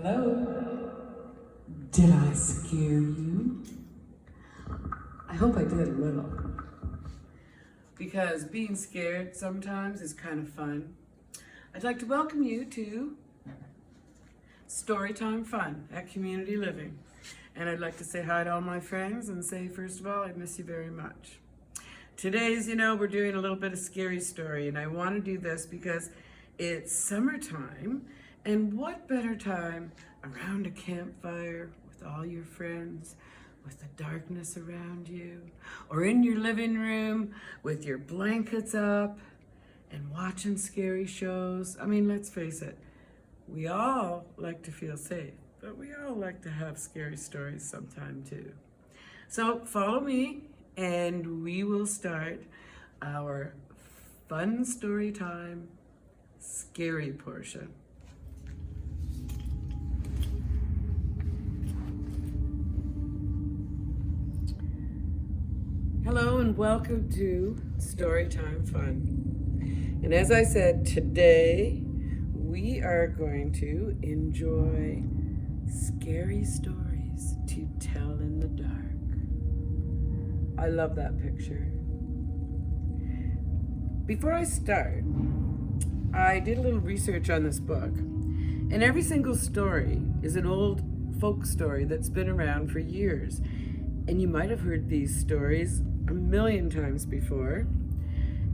Hello? Did I scare you? I hope I did a little. Because being scared sometimes is kind of fun. I'd like to welcome you to Storytime Fun at Community Living. And I'd like to say hi to all my friends and say, first of all, I miss you very much. Today's, we're doing a little bit of scary story, and I want to do this because it's summertime, and what better time around a campfire with all your friends, with the darkness around you, or in your living room with your blankets up and watching scary shows. I mean, let's face it, we all like to feel safe, but we all like to have scary stories sometime too. So follow me and we will start our fun story time scary portion. Hello and welcome to Storytime Fun. And as I said, today we are going to enjoy scary stories to tell in the dark. I love that picture. Before I start, I did a little research on this book, and every single story is an old folk story that's been around for years. And you might have heard these stories a million times before.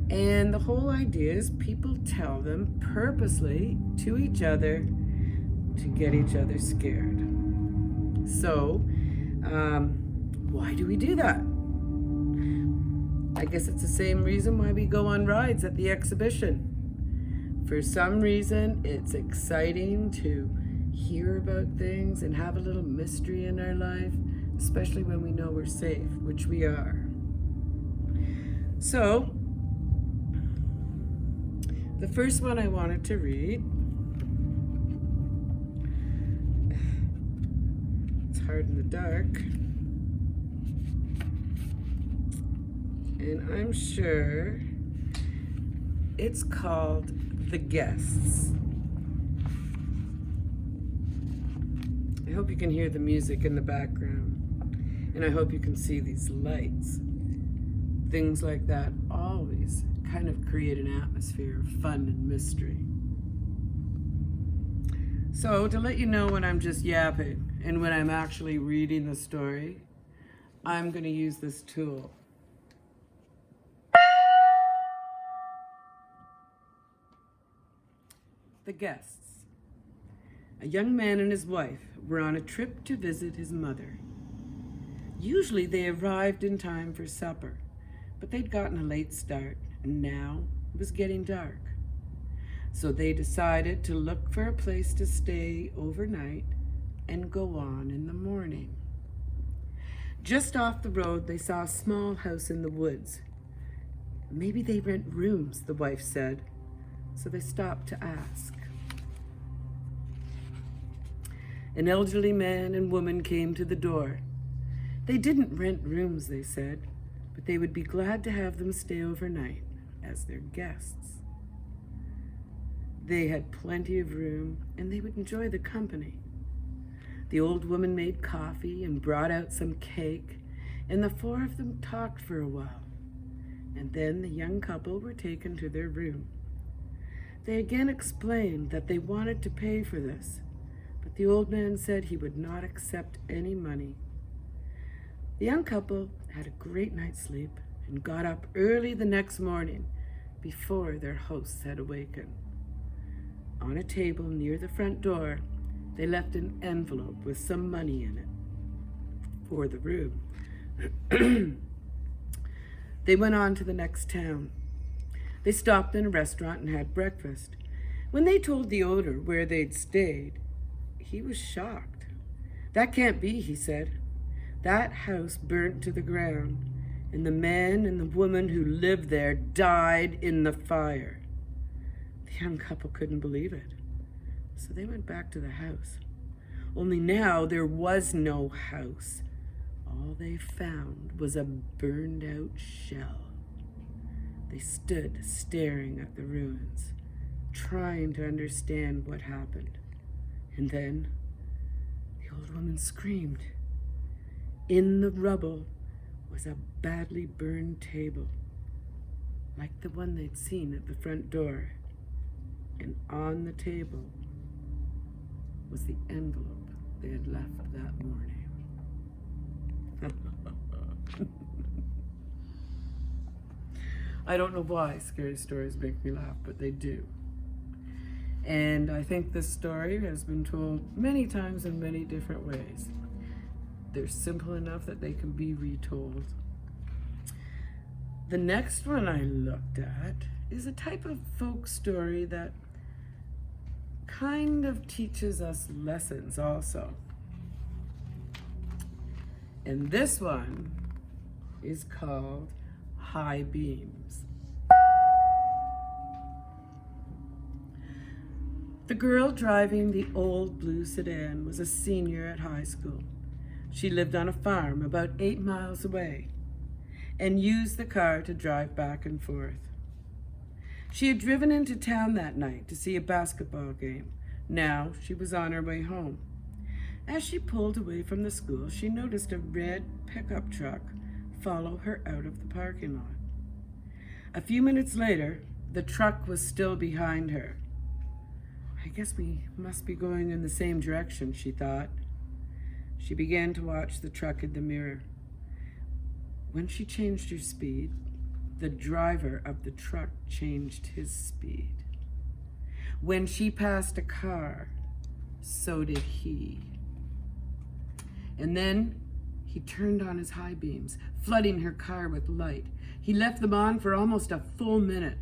And the whole idea is people tell them purposely to each other to get each other scared. So, why do we do that? I guess it's the same reason why we go on rides at the exhibition. For some reason, it's exciting to hear about things and have a little mystery in our life, especially when we know we're safe, which we are. So, the first one I wanted to read, it's hard in the dark, and I'm sure it's called The Guests. I hope you can hear the music in the background, and I hope you can see these lights. Things like that always kind of create an atmosphere of fun and mystery. So to let you know when I'm just yapping and when I'm actually reading the story, I'm going to use this tool. The Guests. A young man and his wife were on a trip to visit his mother. Usually they arrived in time for supper, but they'd gotten a late start, and now it was getting dark. So they decided to look for a place to stay overnight and go on in the morning. Just off the road, they saw a small house in the woods. Maybe they rent rooms, the wife said, so they stopped to ask. An elderly man and woman came to the door. They didn't rent rooms, they said, but they would be glad to have them stay overnight as their guests. They had plenty of room, and they would enjoy the company. The old woman made coffee and brought out some cake, and the four of them talked for a while. And then the young couple were taken to their room. They again explained that they wanted to pay for this, but the old man said he would not accept any money. The young couple had a great night's sleep and got up early the next morning before their hosts had awakened. On a table near the front door, they left an envelope with some money in it for the room. They went on to the next town. They stopped in a restaurant and had breakfast. When they told the owner where they'd stayed, he was shocked. "That can't be," he said. "That house burnt to the ground, and the man and the woman who lived there died in the fire." The young couple couldn't believe it, so they went back to the house. Only now there was no house. All they found was a burned-out shell. They stood staring at the ruins, trying to understand what happened. And then The old woman screamed. In the rubble was a badly burned table, like the one they'd seen at the front door. And on the table was the envelope they had left that morning. I don't know why scary stories make me laugh, but they do. And I think this story has been told many times in many different ways. They're simple enough that they can be retold. The next one I looked at is a type of folk story that kind of teaches us lessons also. And this one is called High Beams. The girl driving the old blue sedan was a senior at high school. She lived on a farm about 8 miles away and used the car to drive back and forth. She had driven into town that night to see a basketball game. Now she was on her way home. As she pulled away from the school, she noticed a red pickup truck follow her out of the parking lot. A few minutes later, the truck was still behind her. I guess we must be going in the same direction, she thought. She began to watch the truck in the mirror. When she changed her speed, the driver of the truck changed his speed. When she passed a car, so did he. And then he turned on his high beams, flooding her car with light. He left them on for almost a full minute.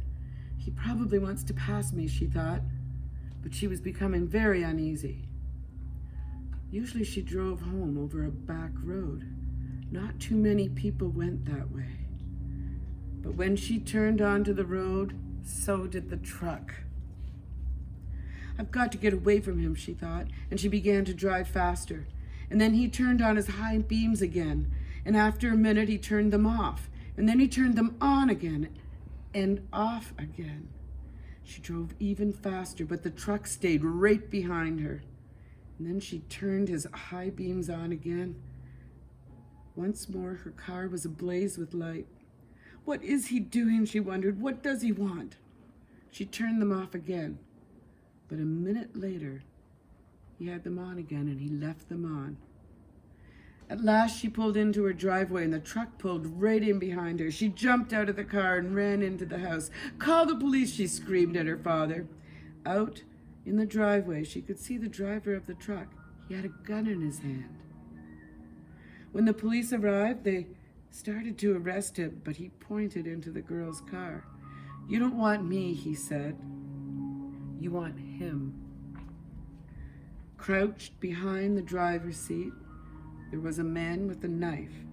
He probably wants to pass me, she thought, but she was becoming very uneasy. Usually she drove home over a back road. Not too many people went that way. But when she turned onto the road, so did the truck. I've got to get away from him, she thought, and she began to drive faster. And then he turned on his high beams again, and after a minute he turned them off, and then he turned them on again and off again. She drove even faster, but the truck stayed right behind her. And then she turned his high beams on again. Once more, her car was ablaze with light. What is he doing, she wondered. What does he want? She turned them off again. But a minute later, he had them on again, and he left them on. At last, she pulled into her driveway, and the truck pulled right in behind her. She jumped out of the car and ran into the house. "Call the police," she screamed at her father. Out in the driveway, she could see the driver of the truck. He had a gun in his hand. When the police arrived, they started to arrest him, but he pointed into the girl's car. "You don't want me," he said. "You want him." Crouched behind the driver's seat, there was a man with a knife.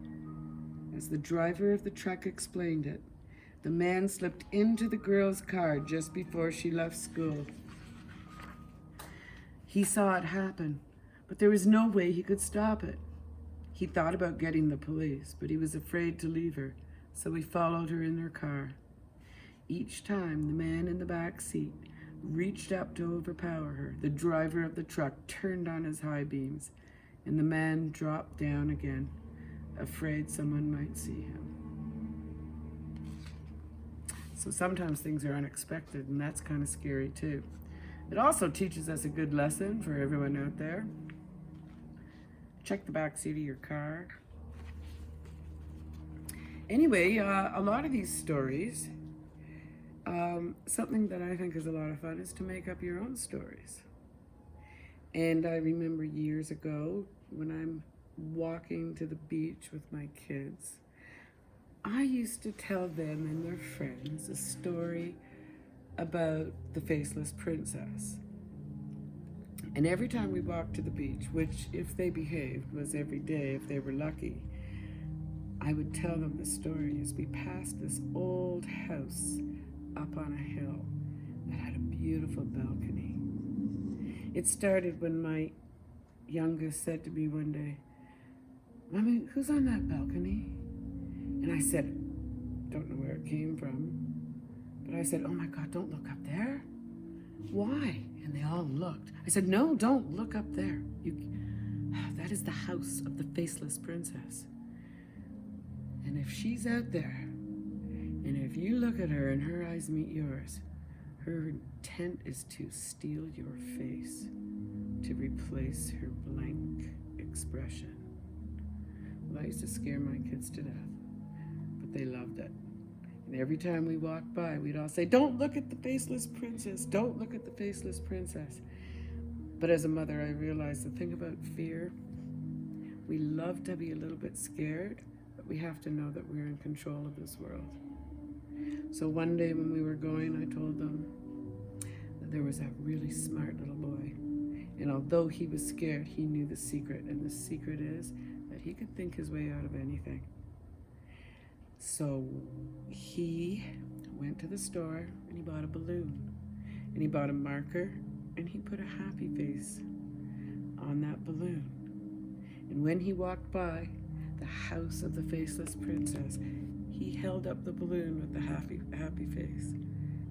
As the driver of the truck explained it, the man slipped into the girl's car just before she left school. He saw it happen, but there was no way he could stop it. He thought about getting the police, but he was afraid to leave her, so he followed her in her car. Each time the man in the back seat reached up to overpower her, the driver of the truck turned on his high beams, and the man dropped down again, afraid someone might see him. So sometimes things are unexpected, and that's kind of scary too. It also teaches us a good lesson for everyone out there. Check the back seat of your car. Anyway, a lot of these stories, something that I think is a lot of fun is to make up your own stories. And I remember years ago when I'm walking to the beach with my kids, I used to tell them and their friends a story about the faceless princess. And every time we walked to the beach, which if they behaved was every day if they were lucky, I would tell them the story as we passed this old house up on a hill that had a beautiful balcony. It started when my youngest said to me one day, "Mommy, who's on that balcony?" And I said, don't know where it came from, but I said, "Oh my God, don't look up there." "Why?" And they all looked. I said, "No, don't look up there. That is the house of the faceless princess. And if she's out there, and if you look at her and her eyes meet yours, her intent is to steal your face, to replace her blank expression. Well, I used to scare my kids to death, but they loved it. And every time we walked by, we'd all say, "Don't look at the faceless princess, don't look at the faceless princess." But as a mother, I realized the thing about fear, we love to be a little bit scared, but we have to know that we're in control of this world. So one day when we were going, I told them that there was a really smart little boy. And although he was scared, he knew the secret. And the secret is that he could think his way out of anything. So he went to the store and he bought a balloon. And he bought a marker and he put a happy face on that balloon. And when he walked by the house of the faceless princess, he held up the balloon with the happy face.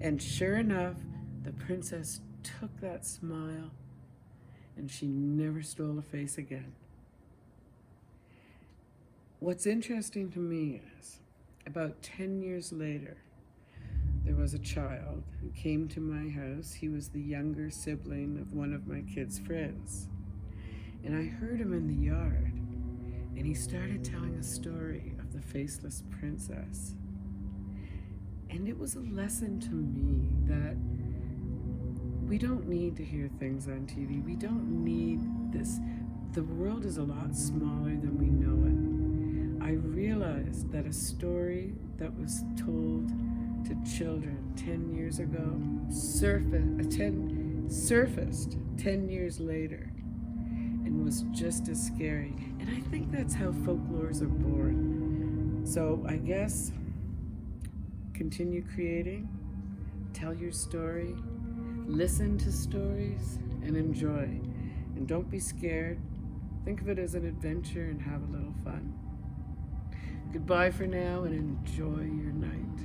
And sure enough, the princess took that smile and she never stole a face again. What's interesting to me is, about 10 years later, there was a child who came to my house. He was the younger sibling of one of my kids' friends. And I heard him in the yard, and he started telling a story of the faceless princess. And it was a lesson to me that we don't need to hear things on TV. We don't need this. The world is a lot smaller than we know it. I realized that a story that was told to children 10 years ago surfaced 10 years later and was just as scary. And I think that's how folklores are born. So I guess continue creating, tell your story, listen to stories, and enjoy. And don't be scared. Think of it as an adventure and have a little fun. Goodbye for now and enjoy your night.